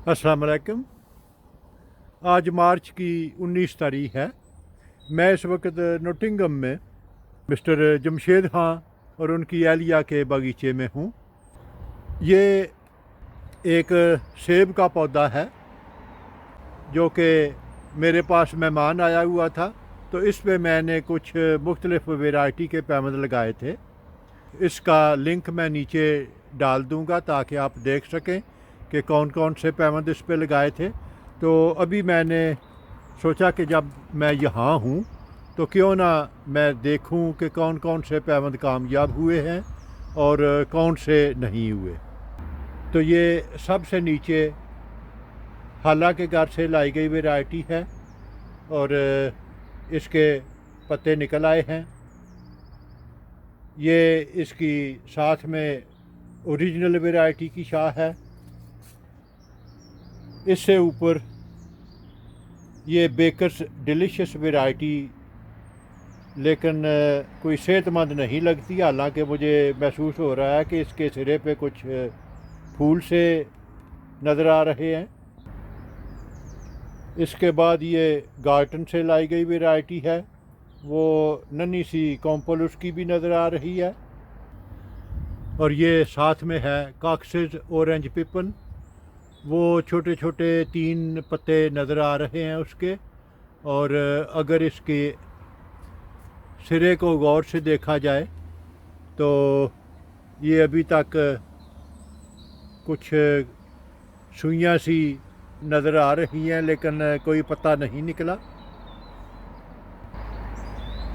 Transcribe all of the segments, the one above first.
अस्सलाम वालेकुम। आज मार्च की 19 तारीख है। मैं इस वक्त नोटिंगम में मिस्टर जमशेद खां और उनकी एहलिया के बगीचे में हूँ। ये एक सेब का पौधा है जो कि मेरे पास मेहमान आया हुआ था, तो इस पे मैंने कुछ मुख्तलिफ वैरायटी के पैमद लगाए थे। इसका लिंक मैं नीचे डाल दूँगा ताकि आप देख सकें कि कौन कौन से पैमद इस पे लगाए थे। तो अभी मैंने सोचा कि जब मैं यहाँ हूँ तो क्यों ना मैं देखूँ कि कौन कौन से पैमद कामयाब हुए हैं और कौन से नहीं हुए। तो ये सबसे नीचे हाला के घर से लाई गई वैरायटी है और इसके पत्ते निकल आए हैं। ये इसकी साथ में ओरिजिनल वैरायटी की शाह है। इससे ऊपर ये बेकर्स डिलीशियस वैरायटी, लेकिन कोई सेहतमंद नहीं लगती, हालांकि मुझे महसूस हो रहा है कि इसके सिरे पे कुछ फूल से नज़र आ रहे हैं। इसके बाद ये गार्टन से लाई गई वैरायटी है, वो नन्ही सी कॉम्पल उसकी भी नज़र आ रही है। और ये साथ में है कॉक्सेस ऑरेंज पिपन, वो छोटे छोटे 3 पत्ते नज़र आ रहे हैं उसके। और अगर इसके सिरे को गौर से देखा जाए तो ये अभी तक कुछ सुइयाँ सी नज़र आ रही हैं, लेकिन कोई पत्ता नहीं निकला।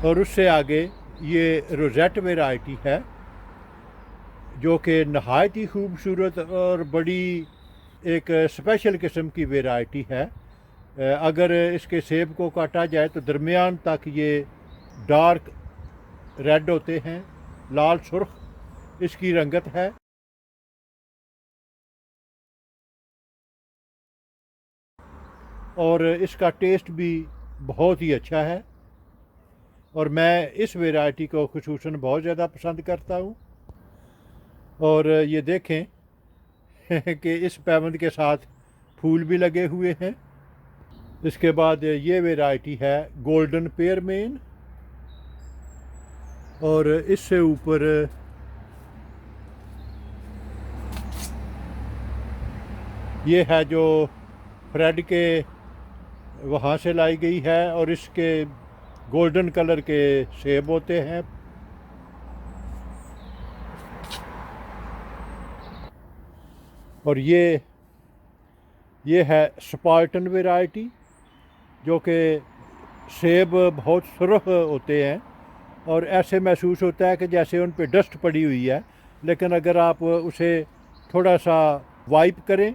और उससे आगे ये रोज़ेट वैरायटी है जो कि नहायत ही खूबसूरत और बड़ी एक स्पेशल किस्म की वैरायटी है। अगर इसके सेब को काटा जाए तो दरमियान तक ये डार्क रेड होते हैं, लाल सुर्ख इसकी रंगत है। और इसका टेस्ट भी बहुत ही अच्छा है और मैं इस वैरायटी को खुसूसन बहुत ज़्यादा पसंद करता हूँ। और ये देखें कि इस पैबंद के साथ फूल भी लगे हुए हैं। इसके बाद ये वैरायटी है गोल्डन पेयरमेन, और इससे ऊपर ये है जो फ्रेड के वहाँ से लाई गई है और इसके गोल्डन कलर के सेब होते हैं। और ये है स्पार्टन वैरायटी जो कि सेब बहुत सुर्ख होते हैं और ऐसे महसूस होता है कि जैसे उन पे डस्ट पड़ी हुई है, लेकिन अगर आप उसे थोड़ा सा वाइप करें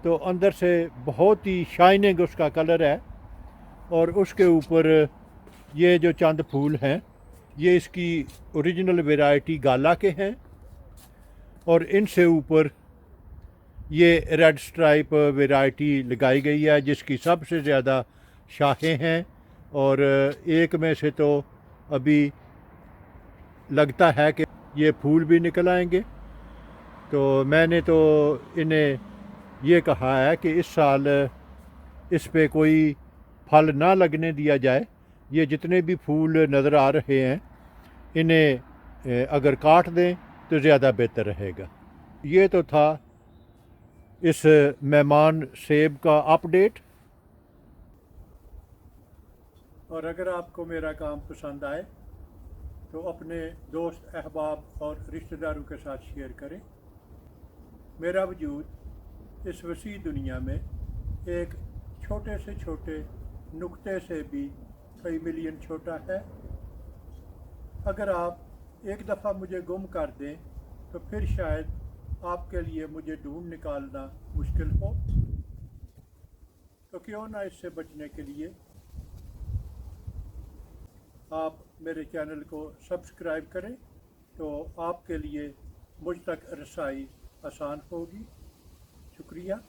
तो अंदर से बहुत ही शाइनिंग उसका कलर है। और उसके ऊपर ये जो चंद फूल हैं ये इसकी ओरिजिनल वैरायटी गाला के हैं। और इनसे ऊपर ये रेड स्ट्राइप वैरायटी लगाई गई है जिसकी सबसे ज़्यादा शाखें हैं और एक में से तो अभी लगता है कि ये फूल भी निकल आएंगे। तो मैंने तो इन्हें ये कहा है कि इस साल इस पे कोई फल ना लगने दिया जाए। ये जितने भी फूल नज़र आ रहे हैं इन्हें अगर काट दें तो ज़्यादा बेहतर रहेगा। ये तो था इस मेहमान सेब का अपडेट। और अगर आपको मेरा काम पसंद आए तो अपने दोस्त अहबाब और रिश्तेदारों के साथ शेयर करें। मेरा वजूद इस वसी दुनिया में एक छोटे से छोटे नुक्ते से भी कई मिलियन छोटा है। अगर आप एक दफ़ा मुझे गुम कर दें तो फिर शायद आपके लिए मुझे ढूंढ निकालना मुश्किल हो। तो क्यों ना इससे बचने के लिए आप मेरे चैनल को सब्सक्राइब करें, तो आपके लिए मुझ तक रसाई आसान होगी। शुक्रिया।